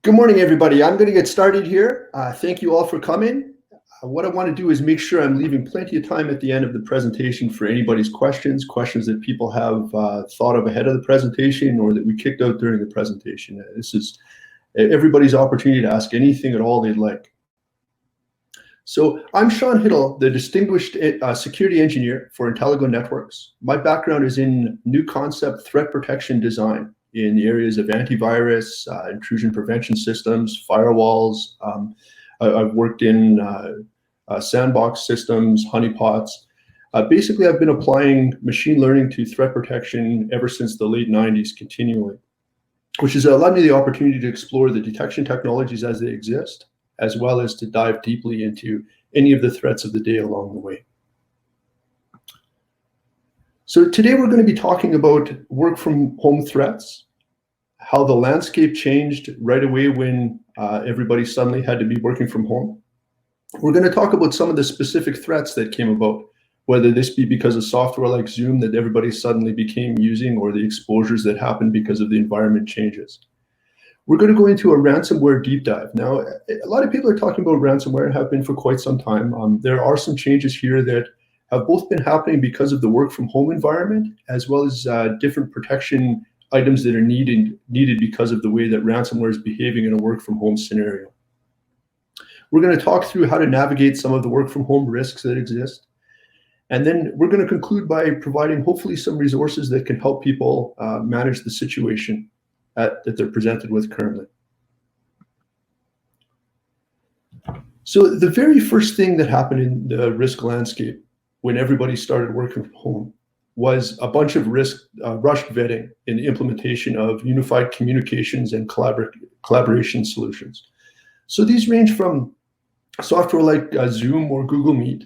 Good morning, everybody. I'm going to get started here. Thank you all for coming. What I want to do is make sure I'm leaving plenty of time at the end of the presentation for anybody's questions that people have thought of ahead of the presentation or that we kicked out during the presentation. This is everybody's opportunity to ask anything at all they'd like. So I'm Sean Hittel, the Distinguished Security Engineer for Intelligo Networks. My background is in new concept threat protection design in the areas of antivirus, intrusion prevention systems, firewalls. I've worked in sandbox systems, honeypots. Basically, I've been applying machine learning to threat protection ever since the late 90s continually, which has allowed me the opportunity to explore the detection technologies as they exist, as well as to dive deeply into any of the threats of the day along the way. So today we're going to be talking about work from home threats, how the landscape changed right away when everybody suddenly had to be working from home. We're going to talk about some of the specific threats that came about, whether this be because of software like Zoom that everybody suddenly became using or the exposures that happened because of the environment changes. We're going to go into a ransomware deep dive. Now, a lot of people are talking about ransomware and have been for quite some time. There are some changes here that have both been happening because of the work from home environment, as well as different protection items that are needed because of the way that ransomware is behaving in a work from home scenario. We're going to talk through how to navigate some of the work from home risks that exist. And then we're going to conclude by providing hopefully some resources that can help people manage the situation that they're presented with currently. So the very first thing that happened in the risk landscape when everybody started working from home was a bunch of rushed vetting in the implementation of unified communications and collaboration solutions. So these range from software like Zoom or Google Meet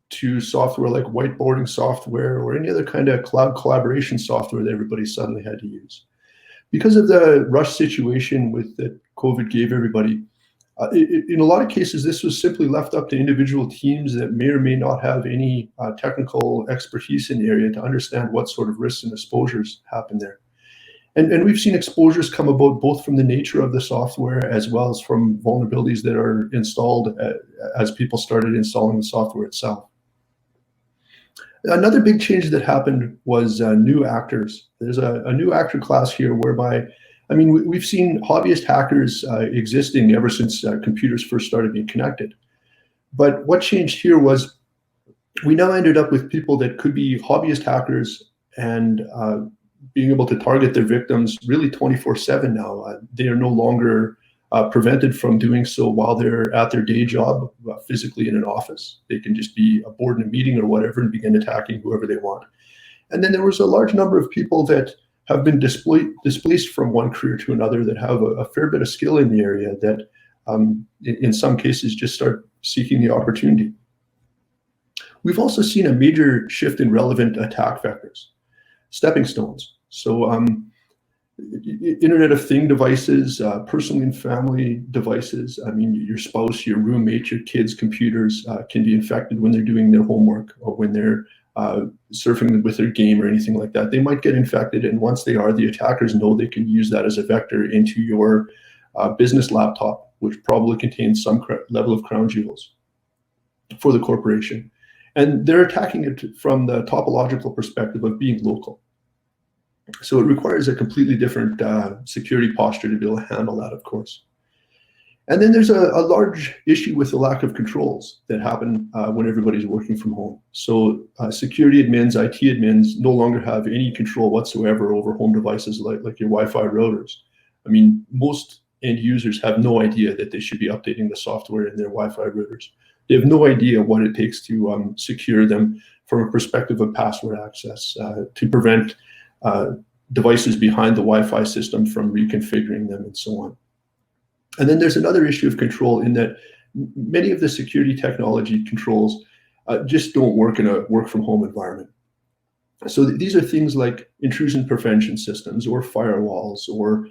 to software like whiteboarding software or any other kind of cloud collaboration software that everybody suddenly had to use. Because of the rush situation that COVID gave everybody, in a lot of cases, this was simply left up to individual teams that may or may not have any technical expertise in the area to understand what sort of risks and exposures happen there. And we've seen exposures come about both from the nature of the software as well as from vulnerabilities that are installed as people started installing the software itself. Another big change that happened was new actors. There's a new actor class here whereby, I mean, we've seen hobbyist hackers existing ever since computers first started being connected. But what changed here was we now ended up with people that could be hobbyist hackers and being able to target their victims really 24/7 now. They are no longer prevented from doing so while they're at their day job physically in an office. They can just be aboard in a meeting or whatever and begin attacking whoever they want. And then there was a large number of people that have been displaced from one career to another that have a fair bit of skill in the area that in some cases just start seeking the opportunity. We've also seen a major shift in relevant attack vectors, stepping stones. So Internet of Thing devices, personal and family devices. I mean, your spouse, your roommate, your kids' computers can be infected when they're doing their homework or when they're surfing with their game or anything like that. They might get infected, and once they are, the attackers know they can use that as a vector into your business laptop, which probably contains some level of crown jewels for the corporation. And they're attacking it from the topological perspective of being local. So it requires a completely different security posture to be able to handle that, of course. And then there's a large issue with the lack of controls that happen when everybody's working from home. So security admins, IT admins no longer have any control whatsoever over home devices like your Wi-Fi routers. I mean, most end users have no idea that they should be updating the software in their Wi-Fi routers. They have no idea what it takes to secure them from a perspective of password access, to prevent devices behind the Wi-Fi system from reconfiguring them and so on. And then there's another issue of control in that many of the security technology controls just don't work in a work from home environment. So these are things like intrusion prevention systems or firewalls or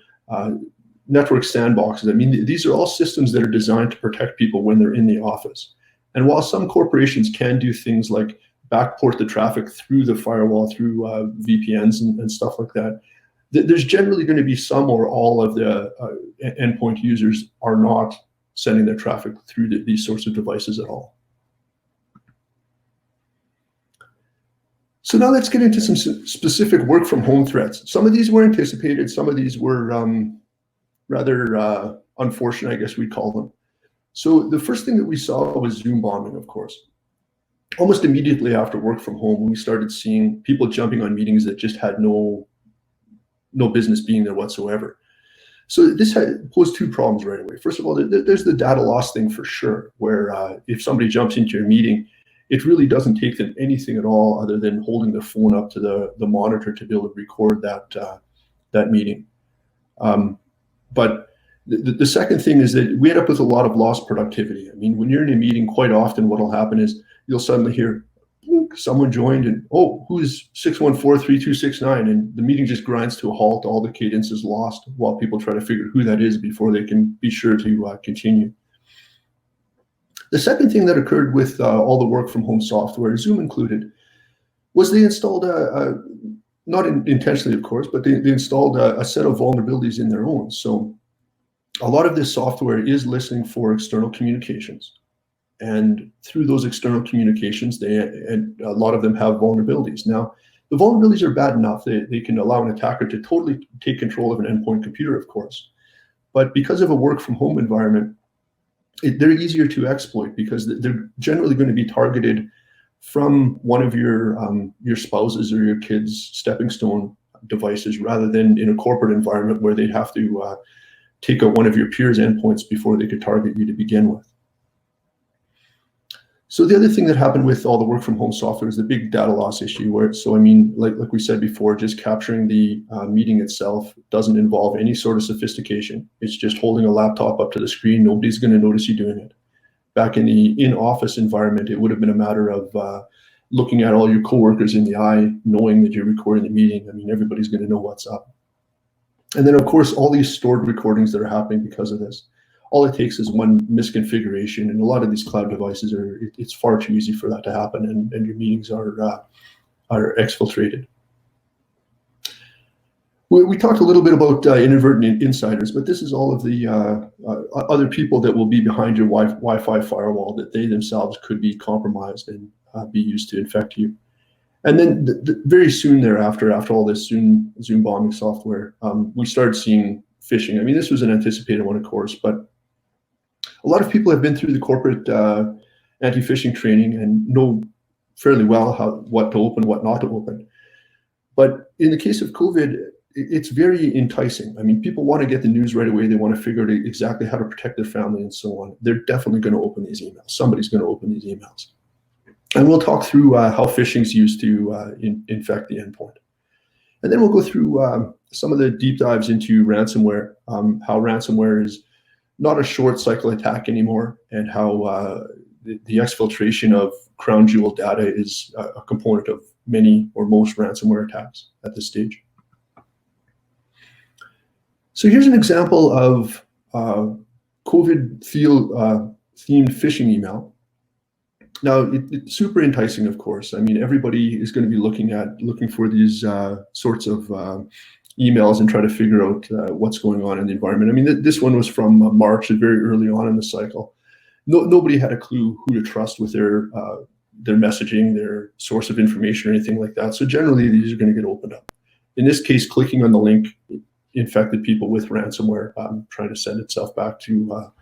network sandboxes. I mean, these are all systems that are designed to protect people when they're in the office. And while some corporations can do things like backport the traffic through the firewall, through VPNs and stuff like that, there's generally going to be some or all of the endpoint users are not sending their traffic through these sorts of devices at all. So now let's get into some specific work from home threats. Some of these were anticipated, some of these were rather unfortunate, I guess we'd call them. So the first thing that we saw was Zoom bombing, of course. Almost immediately after work from home, we started seeing people jumping on meetings that just had no business being there whatsoever. So this posed two problems right away. First of all, there's the data loss thing for sure, where if somebody jumps into your meeting, it really doesn't take them anything at all other than holding their phone up to the monitor to be able to record that meeting. But the second thing is that we end up with a lot of lost productivity. I mean, when you're in a meeting, quite often what will happen is you'll suddenly hear, someone joined and, oh, who's 614-3269? And the meeting just grinds to a halt. All the cadence is lost while people try to figure who that is before they can be sure to continue. The second thing that occurred with all the work from home software, Zoom included, was they installed not intentionally, of course, but they installed a set of vulnerabilities in their own. So a lot of this software is listening for external communications. And through those external communications, and a lot of them have vulnerabilities. Now, the vulnerabilities are bad enough. They can allow an attacker to totally take control of an endpoint computer, of course. But because of a work from home environment, they're easier to exploit because they're generally going to be targeted from one of your spouses or your kids' stepping stone devices rather than in a corporate environment where they'd have to take out one of your peers' endpoints before they could target you to begin with. So the other thing that happened with all the work from home software is the big data loss issue so I mean, like we said before, just capturing the meeting itself doesn't involve any sort of sophistication. It's just holding a laptop up to the screen. Nobody's going to notice you doing it. Back in the in-office environment, it would have been a matter of looking at all your coworkers in the eye, knowing that you're recording the meeting. I mean, everybody's going to know what's up. And then, of course, all these stored recordings that are happening because of this. All it takes is one misconfiguration, and a lot of these cloud devices it's far too easy for that to happen, and your meetings are exfiltrated. We talked a little bit about inadvertent insiders, but this is all of the other people that will be behind your Wi-Fi firewall that they themselves could be compromised and be used to infect you. And then very soon thereafter, after all this Zoom bombing software, we started seeing phishing. I mean, this was an anticipated one, of course, but a lot of people have been through the corporate anti-phishing training and know fairly well what to open, what not to open. But in the case of COVID, it's very enticing. I mean, people want to get the news right away. They want to figure out exactly how to protect their family and so on. They're definitely going to open these emails. Somebody's going to open these emails. And we'll talk through how phishing is used to infect the endpoint. And then we'll go through some of the deep dives into ransomware, how ransomware is not a short cycle attack anymore, and how the exfiltration of crown jewel data is a component of many or most ransomware attacks at this stage. So here's an example of COVID themed phishing email. Now, it's super enticing, of course. I mean, everybody is going to be looking for these sorts of emails and try to figure out what's going on in the environment. I mean, this one was from March, very early on in the cycle. Nobody had a clue who to trust with their messaging, their source of information, or anything like that. So generally, these are going to get opened up. In this case, clicking on the link infected people with ransomware, trying to send itself back to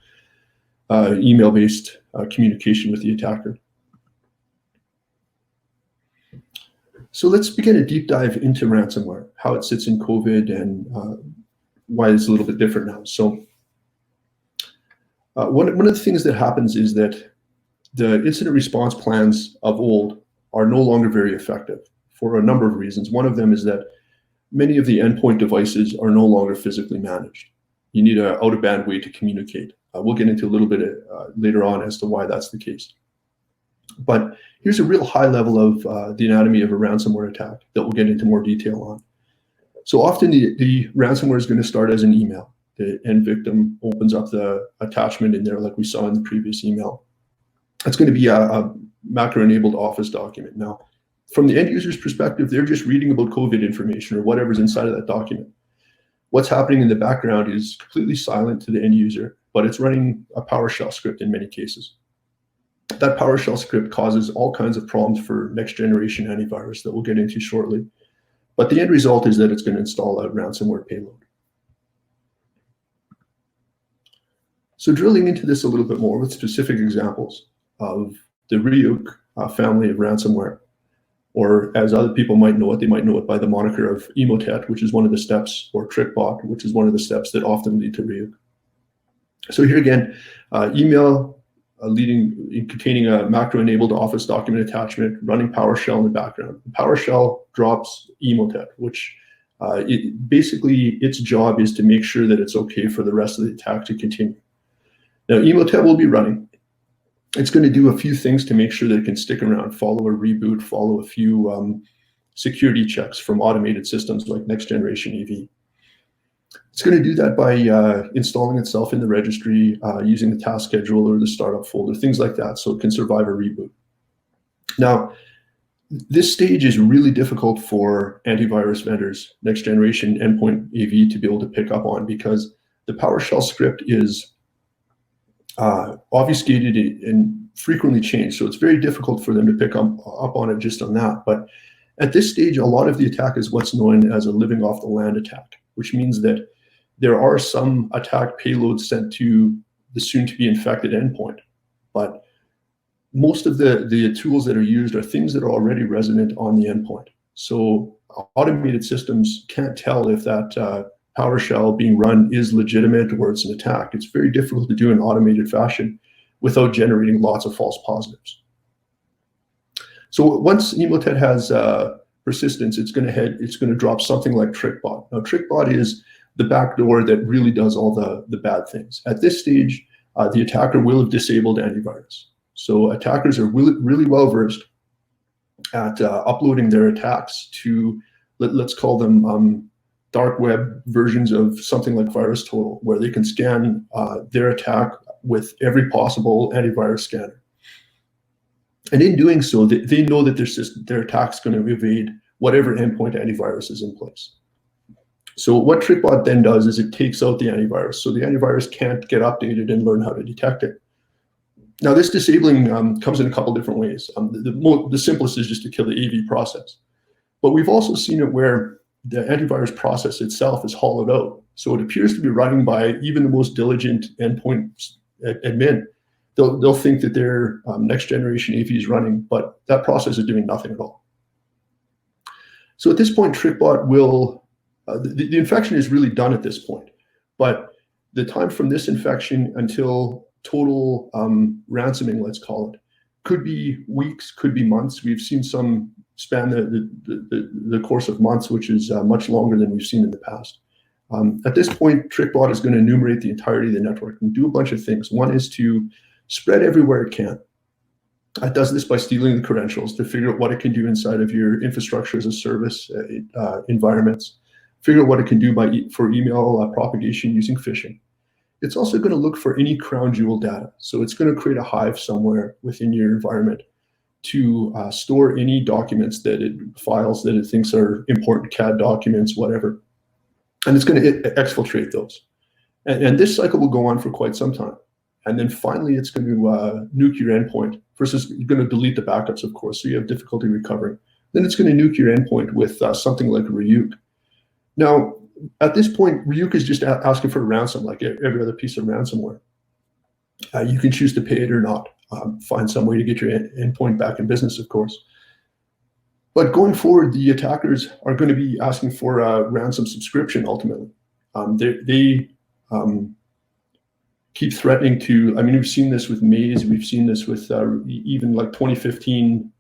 email-based communication with the attacker. So let's begin a deep dive into ransomware, how it sits in COVID, and why it's a little bit different now. So one of the things that happens is that the incident response plans of old are no longer very effective for a number of reasons. One of them is that many of the endpoint devices are no longer physically managed. You need an out-of-band way to communicate. We'll get into a little bit later on as to why that's the case. But here's a real high level of the anatomy of a ransomware attack that we'll get into more detail on. So often the ransomware is going to start as an email. The end victim opens up the attachment in there like we saw in the previous email. It's going to be a macro-enabled Office document. Now, from the end user's perspective, they're just reading about COVID information or whatever's inside of that document. what's happening in the background is completely silent to the end user, but it's running a PowerShell script in many cases. That PowerShell script causes all kinds of problems for next generation antivirus that we'll get into shortly. But the end result is that it's going to install a ransomware payload. So drilling into this a little bit more with specific examples of the Ryuk family of ransomware, or as other people might know it, they might know it by the moniker of Emotet, which is one of the steps, or TrickBot, which is one of the steps that often lead to Ryuk. So here again, email containing a macro-enabled Office document attachment, running PowerShell in the background. PowerShell drops Emotet, which basically its job is to make sure that it's okay for the rest of the attack to continue. Now, Emotet will be running. It's going to do a few things to make sure that it can stick around, follow a reboot, follow a few security checks from automated systems like next generation AV. It's going to do that by installing itself in the registry, using the task scheduler, the startup folder, things like that, so it can survive a reboot. Now, this stage is really difficult for antivirus vendors, next generation endpoint AV, to be able to pick up on, because the PowerShell script is obfuscated and frequently changed. So it's very difficult for them to pick up on it just on that. But at this stage, a lot of the attack is what's known as a living off the land attack, which means that there are some attack payloads sent to the soon-to-be infected endpoint. But most of the tools that are used are things that are already resident on the endpoint. So automated systems can't tell if that PowerShell being run is legitimate or it's an attack. It's very difficult to do in automated fashion without generating lots of false positives. So once Emotet has persistence, it's going to drop something like TrickBot. Now, TrickBot is the backdoor that really does all the bad things. At this stage, the attacker will have disabled antivirus. So attackers are really well versed at uploading their attacks to, let's call them dark web versions of something like VirusTotal, where they can scan their attack with every possible antivirus scanner. And in doing so, they know that their attack's going to evade whatever endpoint antivirus is in place. So what TrickBot then does is it takes out the antivirus, so the antivirus can't get updated and learn how to detect it. Now, this disabling comes in a couple different ways. The simplest is just to kill the AV process. But we've also seen it where the antivirus process itself is hollowed out. So it appears to be running by even the most diligent endpoint admin. They'll think that their next generation AV is running, but that process is doing nothing at all. So at this point, TrickBot will, the infection is really done at this point, but the time from this infection until total ransoming, let's call it, could be weeks, could be months. We've seen some span the course of months, which is much longer than we've seen in the past. At this point, TrickBot is going to enumerate the entirety of the network and do a bunch of things. One is to spread everywhere it can. It does this by stealing the credentials to figure out what it can do inside of your infrastructure as a service environments, figure out what it can do for email propagation using phishing. It's also going to look for any crown jewel data. So it's going to create a hive somewhere within your environment to store any documents files that it thinks are important, CAD documents, whatever. And it's going to exfiltrate those. And this cycle will go on for quite some time. And then finally, it's going to nuke your endpoint. First, it's going to delete the backups, of course, so you have difficulty recovering. Then it's going to nuke your endpoint with something like Ryuk. Now, at this point, Ryuk is just asking for a ransom, like every other piece of ransomware. You can choose to pay it or not. Find some way to get your endpoint back in business, of course. But going forward, the attackers are going to be asking for a ransom subscription, ultimately. They keep threatening to, I mean, we've seen this with Maze, we've seen this with even like 2015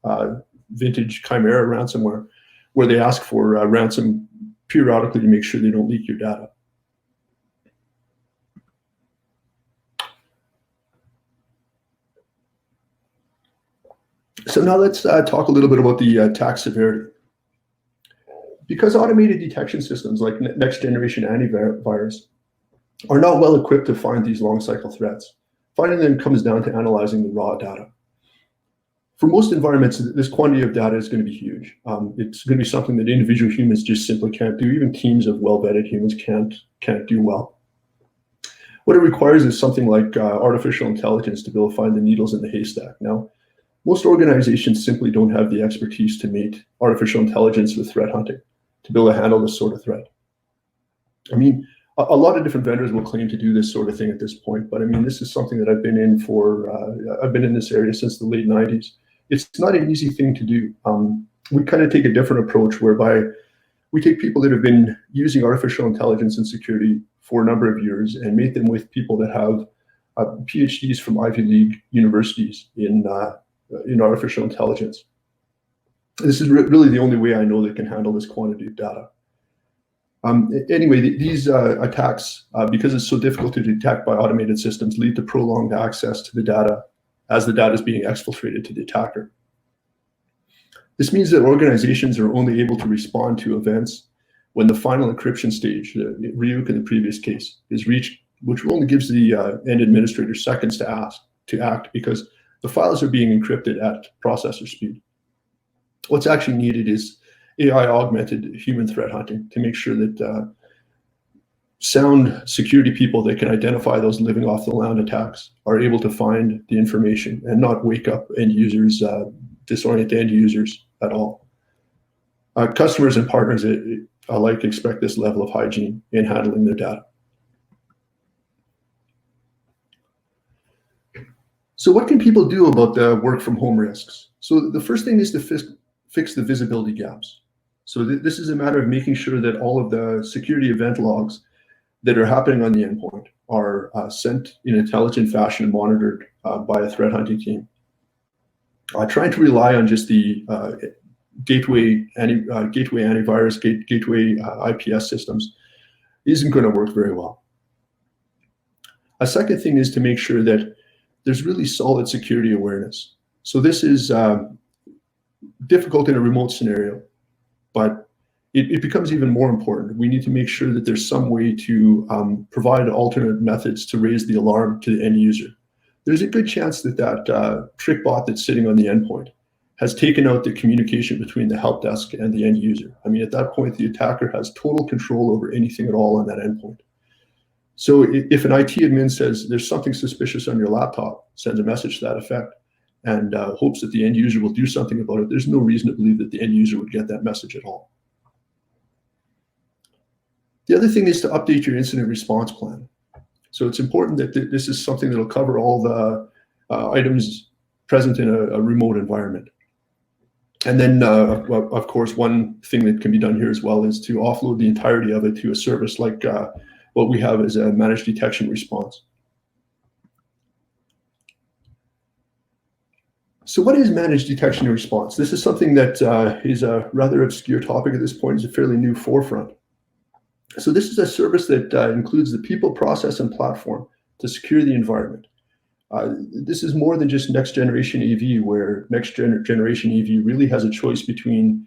vintage Chimera ransomware, where they ask for ransom periodically to make sure they don't leak your data. So now let's talk a little bit about the attack severity. Because automated detection systems like next generation antivirus are not well equipped to find these long cycle threats, finding them comes down to analyzing the raw data. For most environments, this quantity of data is going to be huge. It's going to be something that individual humans just simply can't do. Even teams of well-vetted humans can't do well. What it requires is something like artificial intelligence to be able to find the needles in the haystack. Now, most organizations simply don't have the expertise to mate artificial intelligence with threat hunting to be able to handle this sort of threat. I mean, a lot of different vendors will claim to do this sort of thing at this point, but I mean, this is something that I've been in for, I've been in this area since the late 90s. It's not an easy thing to do. We kind of take a different approach whereby we take people that have been using artificial intelligence and security for a number of years and mate them with people that have PhDs from Ivy League universities in artificial intelligence. This is really the only way I know that can handle this quantity of data. Anyway, these attacks, because it's so difficult to detect by automated systems, lead to prolonged access to the data as the data is being exfiltrated to the attacker. This means that organizations are only able to respond to events when the final encryption stage, Ryuk in the previous case, is reached, which only gives the end administrator seconds to act because the files are being encrypted at processor speed. What's actually needed is AI-augmented human threat hunting to make sure that sound security people that can identify those living off the land attacks are able to find the information and not wake up end users, disorient end users at all. Customers and partners alike expect this level of hygiene in handling their data. So what can people do about the work from home risks? So the first thing is to fix the visibility gaps. So this is a matter of making sure that all of the security event logs that are happening on the endpoint are sent in intelligent fashion and monitored by a threat hunting team. Trying to rely on just the gateway antivirus, gateway IPS systems isn't going to work very well. A second thing is to make sure that there's really solid security awareness. So this is difficult in a remote scenario, but it becomes even more important. We need to make sure that there's some way to provide alternate methods to raise the alarm to the end user. There's a good chance that that trick bot that's sitting on the endpoint has taken out the communication between the help desk and the end user. I mean, at that point, the attacker has total control over anything at all on that endpoint. So if an IT admin says there's something suspicious on your laptop, sends a message to that effect, and hopes that the end user will do something about it, there's no reason to believe that the end user would get that message at all. The other thing is to update your incident response plan. So it's important that this is something that will cover all the items present in a remote environment. And then, of course, one thing that can be done here as well is to offload the entirety of it to a service like what we have as a managed detection response. So what is managed detection and response? This is something that is a rather obscure topic at this point. It's a fairly new forefront. So this is a service that includes the people, process, and platform to secure the environment. This is more than just next generation AV, where next generation AV really has a choice between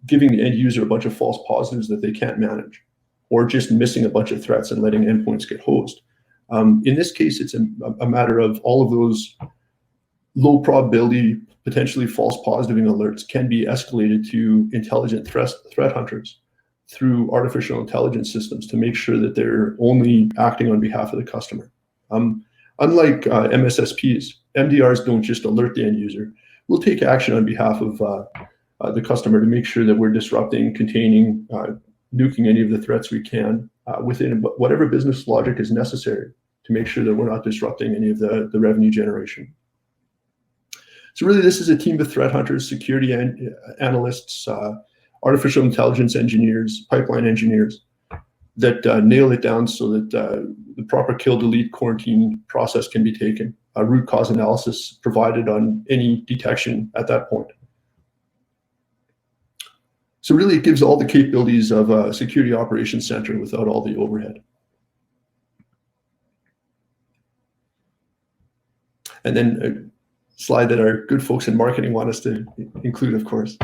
giving the end user a bunch of false positives that they can't manage, or just missing a bunch of threats and letting endpoints get hosed. In this case, it's a matter of all of those low probability, potentially false positiving alerts can be escalated to intelligent threat hunters through artificial intelligence systems to make sure that they're only acting on behalf of the customer. Unlike MSSPs, MDRs don't just alert the end user. We'll take action on behalf of the customer to make sure that we're disrupting, containing, nuking any of the threats we can within whatever business logic is necessary to make sure that we're not disrupting any of the revenue generation. So really, this is a team of threat hunters, security analysts, artificial intelligence engineers, pipeline engineers that nail it down so that the proper kill, delete, quarantine process can be taken, a root cause analysis provided on any detection at that point. So really, it gives all the capabilities of a security operations center without all the overhead. And then a slide that our good folks in marketing want us to include, of course.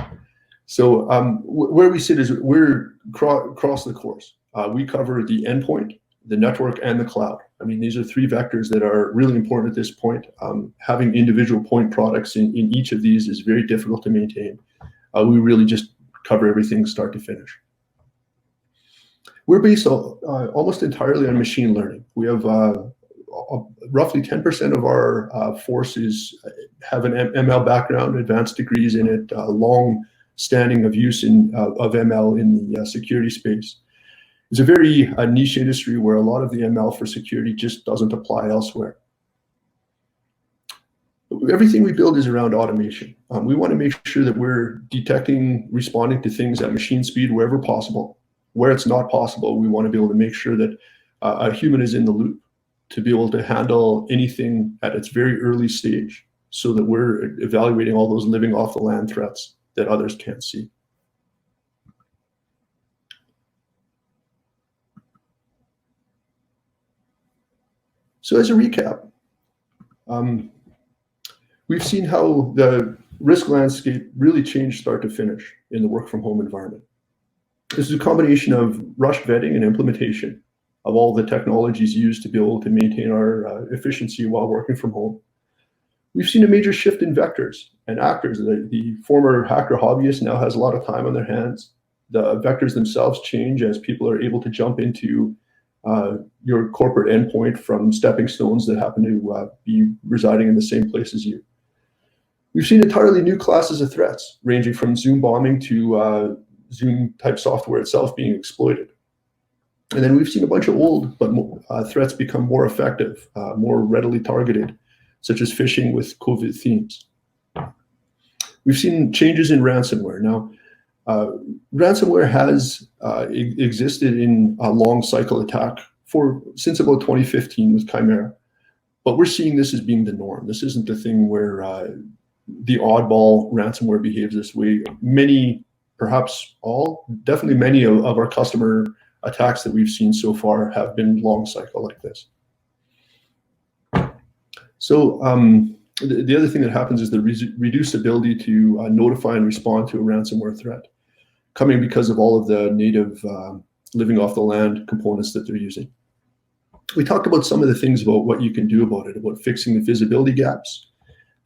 So where we sit is we're across the course. We cover the endpoint, the network, and the cloud. I mean, these are three vectors that are really important at this point. Having individual point products in each of these is very difficult to maintain. We really just cover everything start to finish. We're based almost entirely on machine learning. We have roughly 10% of our forces have an ML background, advanced degrees in it, long standing of use of ML in the security space. It's a very niche industry where a lot of the ML for security just doesn't apply elsewhere. Everything we build is around automation. We want to make sure that we're detecting, responding to things at machine speed wherever possible. Where it's not possible, we want to be able to make sure that a human is in the loop to be able to handle anything at its very early stage so that we're evaluating all those living off the land threats that others can't see. So as a recap, we've seen how the risk landscape really changed start to finish in the work from home environment. This is a combination of rushed vetting and implementation of all the technologies used to be able to maintain our efficiency while working from home. We've seen a major shift in vectors and actors. The former hacker hobbyist now has a lot of time on their hands. The vectors themselves change as people are able to jump into your corporate endpoint from stepping stones that happen to be residing in the same place as you. We've seen entirely new classes of threats, ranging from Zoom bombing to Zoom type software itself being exploited. And then we've seen a bunch of old but threats become more effective, more readily targeted, such as phishing with COVID themes. We've seen changes in ransomware. Now, ransomware has existed in a long cycle attack since about 2015 with Chimera, but we're seeing this as being the norm. This isn't the thing where the oddball ransomware behaves this way. Many, perhaps all, definitely many of our customer attacks that we've seen so far have been long cycle like this. So the other thing that happens is the reduced ability to notify and respond to a ransomware threat, coming because of all of the native living off the land components that they're using. We talked about some of the things about what you can do about it, about fixing the visibility gaps,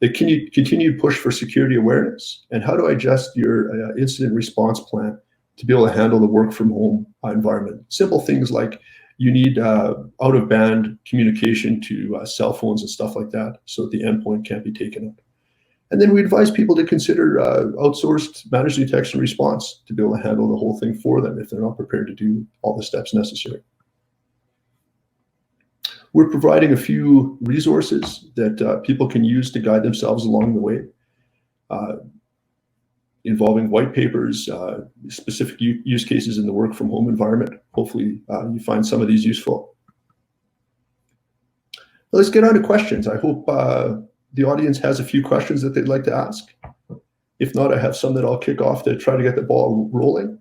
the continued push for security awareness, and how to adjust your incident response plan to be able to handle the work from home environment. Simple things like you need out of band communication to cell phones and stuff like that so that the endpoint can't be taken up. And then we advise people to consider outsourced managed detection response to be able to handle the whole thing for them if they're not prepared to do all the steps necessary. We're providing a few resources that people can use to guide themselves along the way, involving white papers, specific use cases in the work from home environment. Hopefully you find some of these useful. Let's get on to questions. I hope the audience has a few questions that they'd like to ask. If not, I have some that I'll kick off to try to get the ball rolling.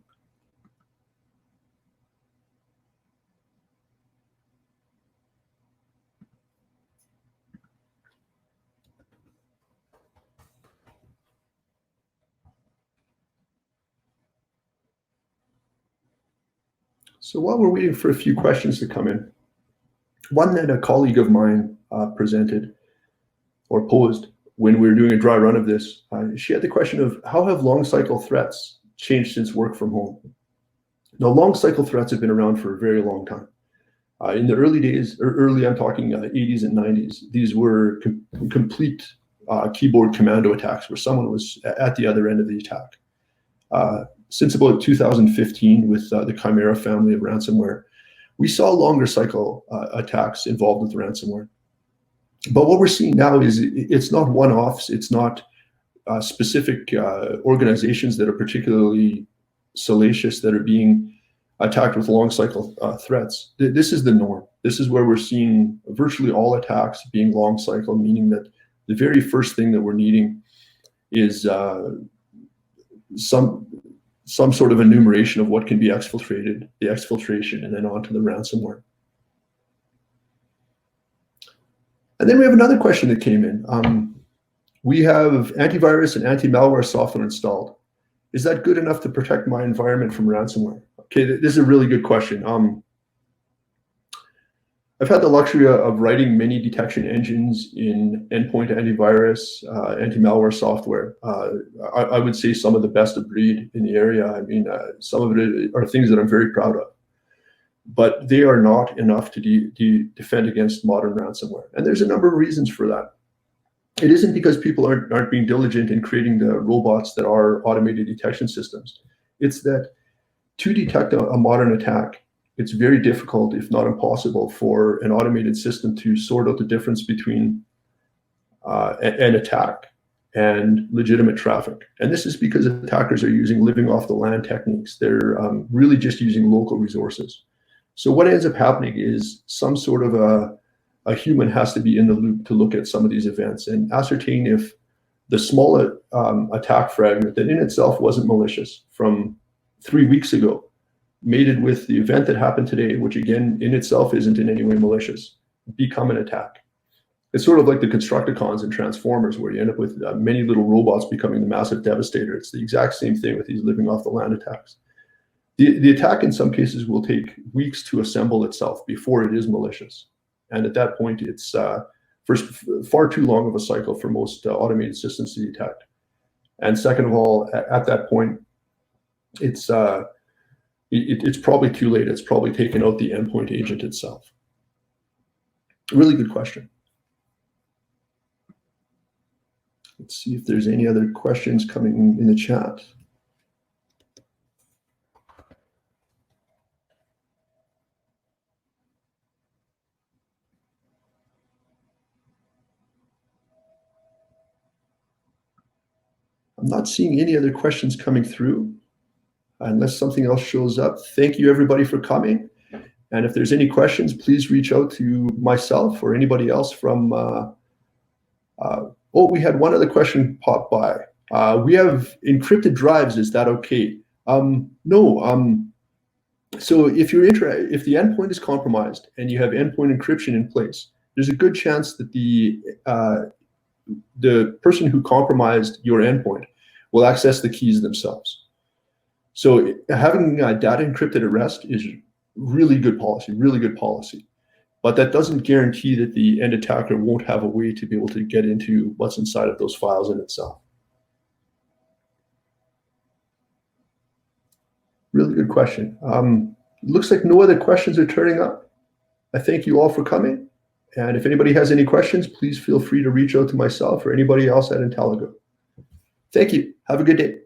So while we're waiting for a few questions to come in, one that a colleague of mine presented or posed when we were doing a dry run of this, she had the question of how have long cycle threats changed since work from home? Now, long cycle threats have been around for a very long time. In the early days, or early, I'm talking 80s and 90s, these were complete keyboard commando attacks where someone was at the other end of the attack. Since about 2015 with the Chimera family of ransomware, we saw longer cycle attacks involved with ransomware. But what we're seeing now is it's not one-offs, it's not specific organizations that are particularly salacious that are being attacked with long cycle threats. This is the norm. This is where we're seeing virtually all attacks being long cycle, meaning that the very first thing that we're needing is some sort of enumeration of what can be exfiltrated, the exfiltration, and then onto the ransomware. And then we have another question that came in. We have antivirus and anti-malware software installed. Is that good enough to protect my environment from ransomware? Okay, this is a really good question. I've had the luxury of writing many detection engines in endpoint antivirus, anti-malware software. I would say some of the best of breed in the area. I mean, some of it are things that I'm very proud of, but they are not enough to defend against modern ransomware. And there's a number of reasons for that. It isn't because people aren't being diligent in creating the robots that are automated detection systems. It's that to detect a modern attack, it's very difficult, if not impossible, for an automated system to sort out the difference between an attack and legitimate traffic. And this is because attackers are using living off the land techniques. They're really just using local resources. So what ends up happening is some sort of a human has to be in the loop to look at some of these events and ascertain if the small attack fragment that in itself wasn't malicious from 3 weeks ago mated with the event that happened today, which again in itself isn't in any way malicious, become an attack. It's sort of like the Constructicons and Transformers, where you end up with many little robots becoming the massive devastator. It's the exact same thing with these living off the land attacks. The attack in some cases will take weeks to assemble itself before it is malicious. And at that point, it's first far too long of a cycle for most automated systems to detect. And second of all, at that point, it's probably too late. It's probably taken out the endpoint agent itself. Really good question. Let's see if there's any other questions coming in the chat. I'm not seeing any other questions coming through unless something else shows up. Thank you everybody for coming. And if there's any questions, please reach out to myself or anybody else from, oh, we had one other question pop by. We have encrypted drives, is that okay? No, so if the endpoint is compromised and you have endpoint encryption in place, there's a good chance that the person who compromised your endpoint will access the keys themselves. So having data encrypted at rest is really good policy, but that doesn't guarantee that the end attacker won't have a way to be able to get into what's inside of those files in itself. Really good question. Looks like no other questions are turning up. I thank you all for coming. And if anybody has any questions, please feel free to reach out to myself or anybody else at Intelligo. Thank you. Have a good day.